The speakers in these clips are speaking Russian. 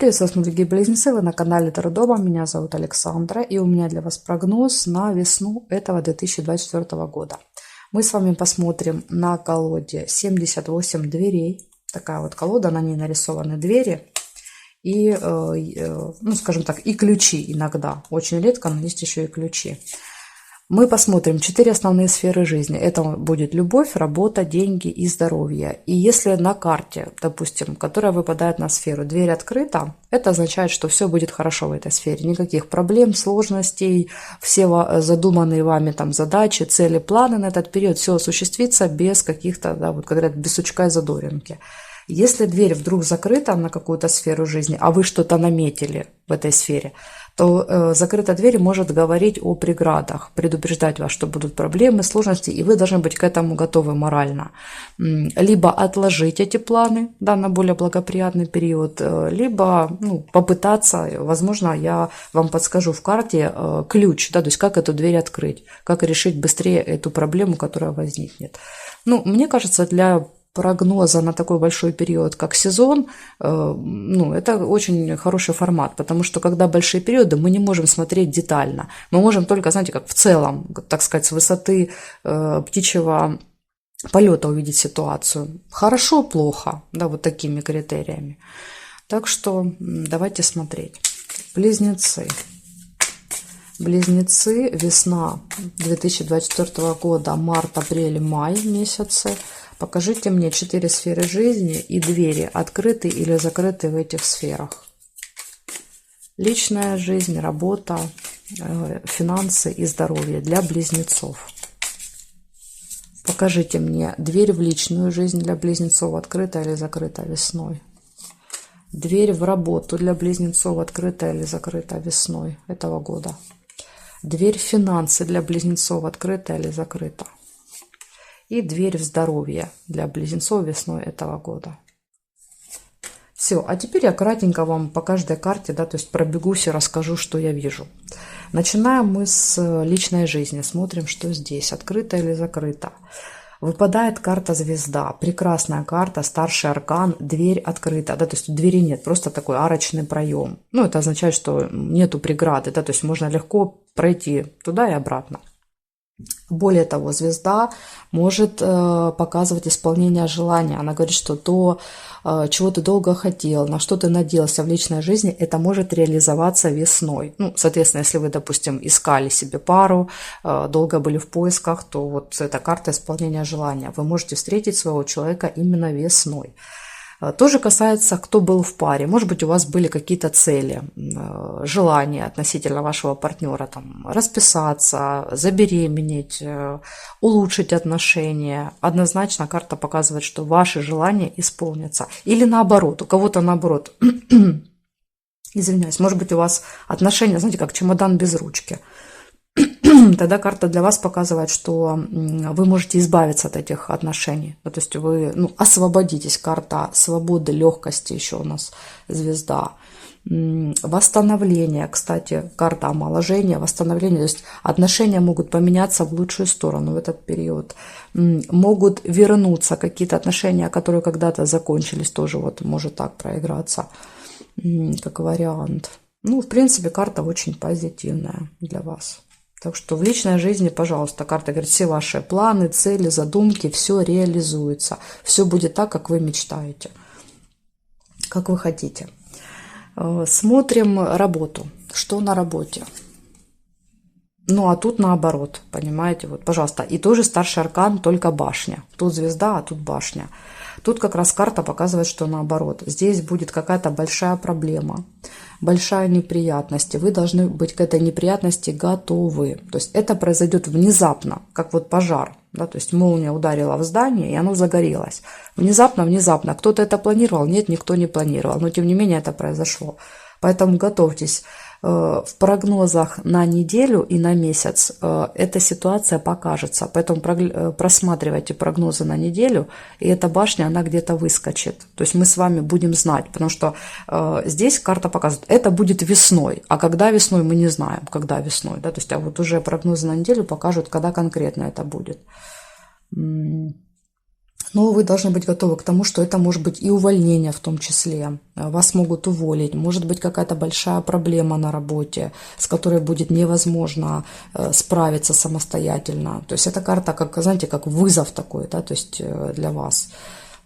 приветствую вас, дорогие близнецы, вы на канале Таро Дома, меня зовут Александра, и у меня для вас прогноз на весну этого 2024 года. Мы с вами посмотрим на колоде 78 дверей, такая вот колода, на ней нарисованы двери и, ну скажем так, и ключи иногда, очень редко, но есть еще и ключи. Мы посмотрим 4 основные сферы жизни. Это будет любовь, работа, деньги и здоровье. И если на карте, допустим, которая выпадает на сферу, дверь открыта, это означает, что все будет хорошо в этой сфере. Никаких проблем, сложностей, все задуманные вами там задачи, цели, планы на этот период, все осуществится без каких-то, да, вот говорят, без сучка и задоринки. Если дверь вдруг закрыта на какую-то сферу жизни, а вы что-то наметили в этой сфере, то закрытая дверь может говорить о преградах, предупреждать вас, что будут проблемы, сложности, и вы должны быть к этому готовы морально. Либо отложить эти планы, да, на более благоприятный период, либо попытаться, возможно, я вам подскажу в карте ключ, да, то есть как эту дверь открыть, как решить быстрее эту проблему, которая возникнет. Мне кажется, для прогноза на такой большой период, как сезон, это очень хороший формат, потому что когда большие периоды, мы не можем смотреть детально. Мы можем только, знаете, как в целом, так сказать, с высоты птичьего полета увидеть ситуацию. Хорошо, плохо, да, вот такими критериями. Так что давайте смотреть. Близнецы. Близнецы, весна 2024 года, март, апрель, май месяцы. Покажите мне 4 сферы жизни и двери, открыты или закрыты в этих сферах. Личная жизнь, работа, финансы и здоровье для близнецов. Покажите мне дверь в личную жизнь для близнецов, открыта или закрыта весной. Дверь в работу для близнецов, открыта или закрыта весной этого года. Дверь в финансы для близнецов, открыта или закрыта. И дверь в здоровье для близнецов весной этого года. Все, а теперь я кратенько вам по каждой карте, да, то есть пробегусь и расскажу, что я вижу. Начинаем мы с личной жизни, смотрим, что здесь, открыто или закрыто. Выпадает карта звезда, прекрасная карта, старший аркан, дверь открыта, да, то есть двери нет, просто такой арочный проем. Это означает, что нету преграды, да, то есть можно легко пройти туда и обратно. Более того, звезда может показывать исполнение желания. Она говорит, что то, чего ты долго хотел, на что ты надеялся в личной жизни, это может реализоваться весной. Соответственно, если вы, допустим, искали себе пару, долго были в поисках, то вот эта карта исполнения желания. Вы можете встретить своего человека именно весной. Тоже касается, кто был в паре. Может быть, у вас были какие-то цели, желания относительно вашего партнера, там, расписаться, забеременеть, улучшить отношения. Однозначно карта показывает, что ваши желания исполнятся. Или наоборот, у кого-то наоборот. Извиняюсь, может быть, у вас отношения, знаете, как чемодан без ручки. Тогда карта для вас показывает, что вы можете избавиться от этих отношений. То есть вы освободитесь. Карта свободы, легкости еще у нас звезда. Восстановление, кстати, карта омоложения, восстановление. То есть отношения могут поменяться в лучшую сторону в этот период. Могут вернуться какие-то отношения, которые когда-то закончились, тоже вот может так проиграться, как вариант. В принципе, карта очень позитивная для вас. Так что в личной жизни, пожалуйста, карта говорит, все ваши планы, цели, задумки, все реализуется. Все будет так, как вы мечтаете, как вы хотите. Смотрим работу. Что на работе? А тут наоборот, понимаете, вот, пожалуйста. И тоже старший аркан, только башня. Тут звезда, а тут башня. Тут как раз карта показывает, что наоборот. Здесь будет какая-то большая проблема, большая неприятность. И вы должны быть к этой неприятности готовы. То есть это произойдет внезапно, как вот пожар. Да? То есть молния ударила в здание, и оно загорелось. Внезапно. Кто-то это планировал? Нет, никто не планировал. Но тем не менее это произошло. Поэтому готовьтесь. В прогнозах на неделю и на месяц эта ситуация покажется. Поэтому просматривайте прогнозы на неделю, и эта башня, она где-то выскочит. То есть мы с вами будем знать, потому что здесь карта показывает, это будет весной. А когда весной, мы не знаем, когда весной. Да? То есть вот уже прогнозы на неделю покажут, когда конкретно это будет. Но вы должны быть готовы к тому, что это может быть и увольнение в том числе. Вас могут уволить. Может быть какая-то большая проблема на работе, с которой будет невозможно справиться самостоятельно. То есть эта карта, как, знаете, как вызов такой, да, то есть для вас.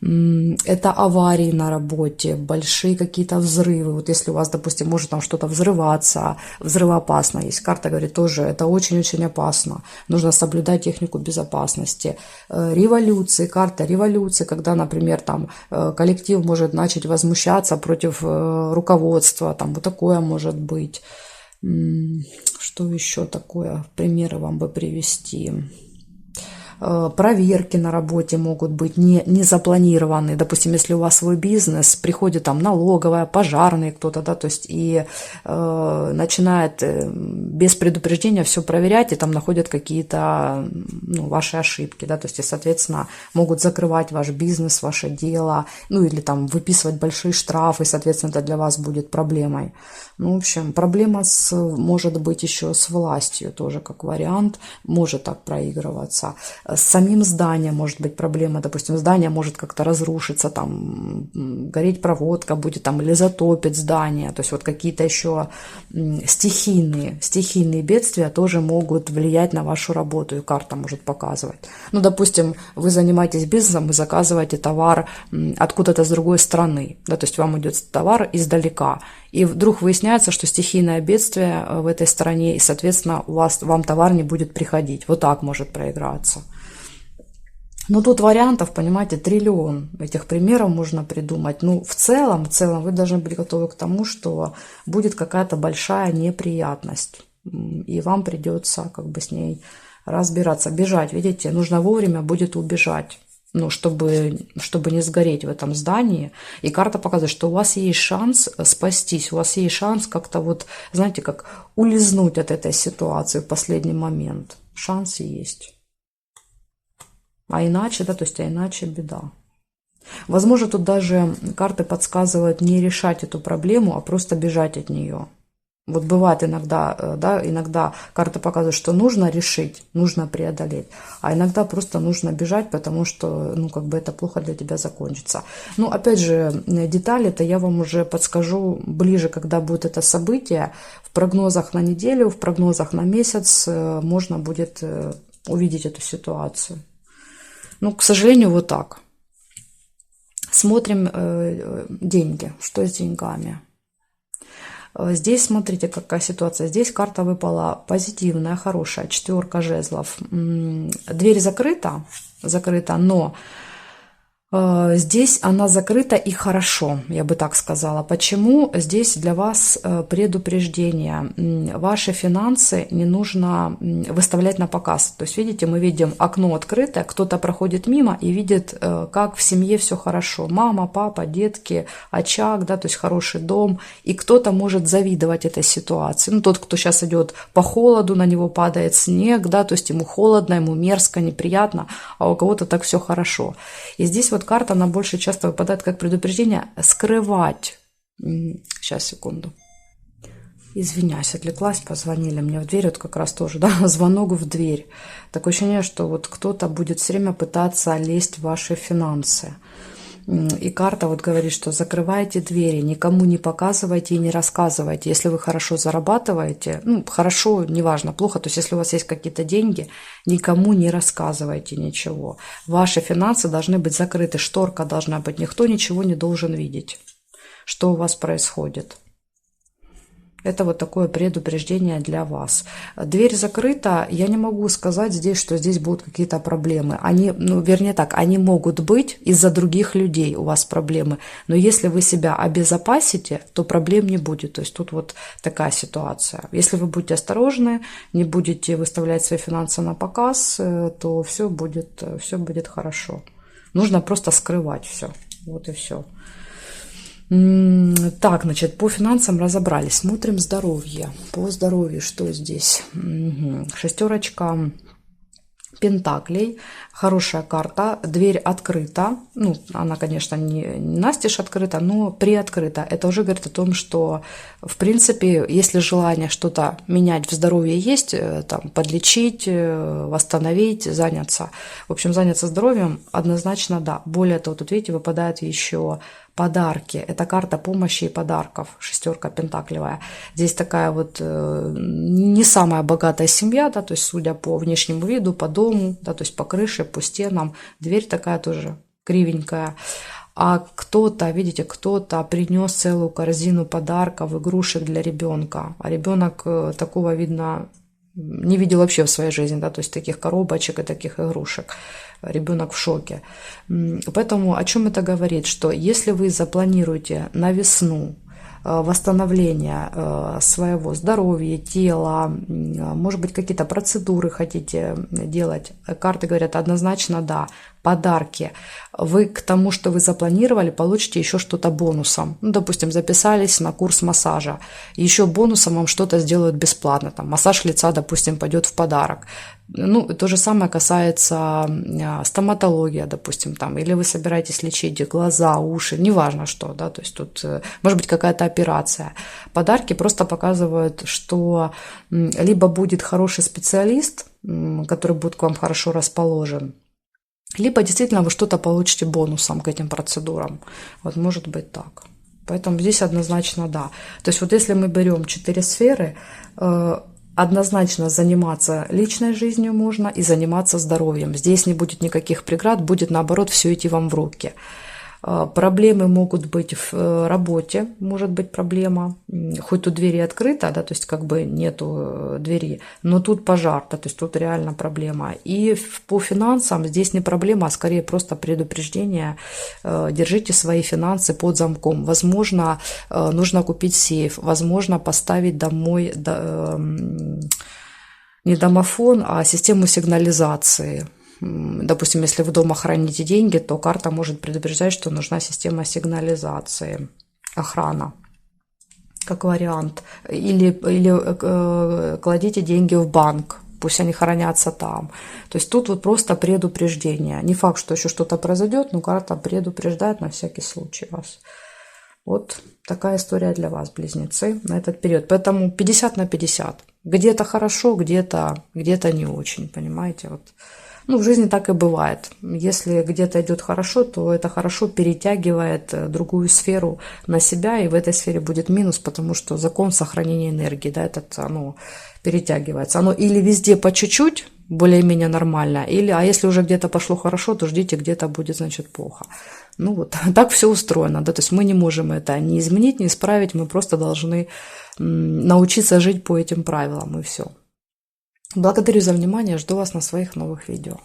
Это аварии на работе, большие какие-то взрывы. Вот если у вас, допустим, может там что-то взрываться, взрывоопасно есть. Карта говорит тоже, это очень-очень опасно. Нужно соблюдать технику безопасности. Революции, карта революции, когда, например, там коллектив может начать возмущаться против руководства, там вот такое может быть. Что еще такое? Примеры вам бы привести. Проверки на работе могут быть не запланированные. Допустим, если у вас свой бизнес, приходит там налоговая, пожарный кто-то, да, то есть и начинает без предупреждения все проверять, и там находят какие-то ваши ошибки, да, то есть и, соответственно, могут закрывать ваш бизнес, ваше дело, или там выписывать большие штрафы, соответственно, это для вас будет проблемой. В общем, проблема может быть еще с властью тоже как вариант, может так проигрываться. С самим зданием может быть проблема, допустим, здание может как-то разрушиться, там, гореть проводка будет, там, или затопит здание, то есть вот какие-то еще стихийные бедствия тоже могут влиять на вашу работу, и карта может показывать. Допустим, вы занимаетесь бизнесом и заказываете товар откуда-то с другой страны, да, то есть вам идет товар издалека, и вдруг выясняется, что стихийное бедствие в этой стране, и, соответственно, вам товар не будет приходить. Вот так может проиграться. Но тут вариантов, понимаете, триллион. Этих примеров можно придумать. В целом вы должны быть готовы к тому, что будет какая-то большая неприятность. И вам придется с ней разбираться. Бежать, видите, нужно вовремя будет убежать. Чтобы не сгореть в этом здании. И карта показывает, что у вас есть шанс спастись, у вас есть шанс как-то знаете, как улизнуть от этой ситуации в последний момент. Шанс есть. А иначе, да, то есть, иначе беда. Возможно, тут даже карты подсказывают не решать эту проблему, а просто бежать от нее. Вот бывает иногда карта показывает, что нужно решить, нужно преодолеть, а иногда просто нужно бежать, потому что, это плохо для тебя закончится. Опять же, детали-то я вам уже подскажу ближе, когда будет это событие. В прогнозах на неделю, в прогнозах на месяц можно будет увидеть эту ситуацию. К сожалению, вот так. Смотрим деньги. Что с деньгами? Здесь, смотрите, какая ситуация. Здесь карта выпала позитивная, хорошая, 4 жезлов. Дверь закрыта, но здесь она закрыта и хорошо, я бы так сказала. Почему? Здесь для вас предупреждение. Ваши финансы не нужно выставлять на показ. То есть, видите, мы видим окно открытое, кто-то проходит мимо и видит, как в семье все хорошо. Мама, папа, детки, очаг, да, то есть хороший дом. И кто-то может завидовать этой ситуации. Тот, кто сейчас идет по холоду, на него падает снег, да, то есть ему холодно, ему мерзко, неприятно, а у кого-то так все хорошо. И здесь карта, она больше часто выпадает как предупреждение скрывать. Сейчас, секунду. Извиняюсь, отвлеклась, позвонили мне в дверь, как раз тоже, да, звонок в дверь. Такое ощущение, что кто-то будет все время пытаться лезть в ваши финансы. И карта говорит, что закрывайте двери, никому не показывайте и не рассказывайте. Если вы хорошо зарабатываете, хорошо, неважно, плохо, то есть если у вас есть какие-то деньги, никому не рассказывайте ничего. Ваши финансы должны быть закрыты, шторка должна быть, никто ничего не должен видеть, что у вас происходит. Это такое предупреждение для вас. Дверь закрыта, я не могу сказать здесь, что здесь будут какие-то проблемы. Они могут быть из-за других людей у вас проблемы. Но если вы себя обезопасите, то проблем не будет. То есть тут такая ситуация. Если вы будете осторожны, не будете выставлять свои финансы на показ, то все будет хорошо. Нужно просто скрывать все. Вот и все. Так, по финансам разобрались. Смотрим здоровье. По здоровью что здесь? 6 пентаклей, хорошая карта, дверь открыта, ну, она, конечно, не настежь открыта, но приоткрыта. Это уже говорит о том, что, в принципе, если желание что-то менять в здоровье есть, там, подлечить, восстановить, заняться, в общем, заняться здоровьем, однозначно да. Более того, тут, видите, выпадает еще подарки. Это карта помощи и подарков, шестерка пентаклевая. Здесь такая вот не самая богатая семья, да, то есть судя по внешнему виду, по дому, да, то есть по крыше, по стенам. Дверь такая тоже кривенькая. А кто-то, видите, кто-то принес целую корзину подарков, игрушек для ребенка. А ребенок такого, видно, не видел вообще в своей жизни, да, то есть таких коробочек и таких игрушек. Ребенок в шоке. Поэтому о чем это говорит? Что если вы запланируете на весну восстановление своего здоровья, тела, может быть, какие-то процедуры хотите делать, карты говорят однозначно да. Подарки. Вы к тому, что вы запланировали, получите еще что-то бонусом. Ну, допустим, записались на курс массажа. Еще бонусом вам что-то сделают бесплатно. Там, массаж лица, допустим, пойдет в подарок. Ну, то же самое касается стоматологии, допустим, там, или вы собираетесь лечить глаза, уши, неважно что, да, то есть тут может быть какая-то операция. Подарки просто показывают, что либо будет хороший специалист, который будет к вам хорошо расположен, либо действительно вы что-то получите бонусом к этим процедурам. Вот может быть так. Поэтому здесь однозначно да. То есть вот если мы берем 4 сферы, однозначно заниматься личной жизнью можно и заниматься здоровьем. Здесь не будет никаких преград, будет наоборот все идти вам в руки. Проблемы могут быть в работе, может быть проблема, хоть тут двери открыта, да, то есть как бы нету двери, но тут пожар, да, то есть тут реально проблема. И по финансам здесь не проблема, а скорее просто предупреждение, держите свои финансы под замком. Возможно, нужно купить сейф, возможно, поставить домой не домофон, а систему сигнализации. Допустим, если вы дома храните деньги, то карта может предупреждать, что нужна система сигнализации, охрана, как вариант. Или кладите деньги в банк, пусть они хранятся там. То есть тут вот просто предупреждение. Не факт, что еще что-то произойдет, но карта предупреждает на всякий случай вас. Вот такая история для вас, близнецы, на этот период. Поэтому 50 на 50. Где-то хорошо, где-то не очень, понимаете, вот. Ну, в жизни так и бывает. Если где-то идет хорошо, то это хорошо перетягивает другую сферу на себя, и в этой сфере будет минус, потому что закон сохранения энергии, да, оно перетягивается. Оно или везде по чуть-чуть, более-менее нормально, а если уже где-то пошло хорошо, то ждите, где-то будет, значит, плохо. Ну вот, так все устроено, да, то есть мы не можем это ни изменить, ни исправить, мы просто должны научиться жить по этим правилам, и все. Благодарю за внимание, жду вас на своих новых видео.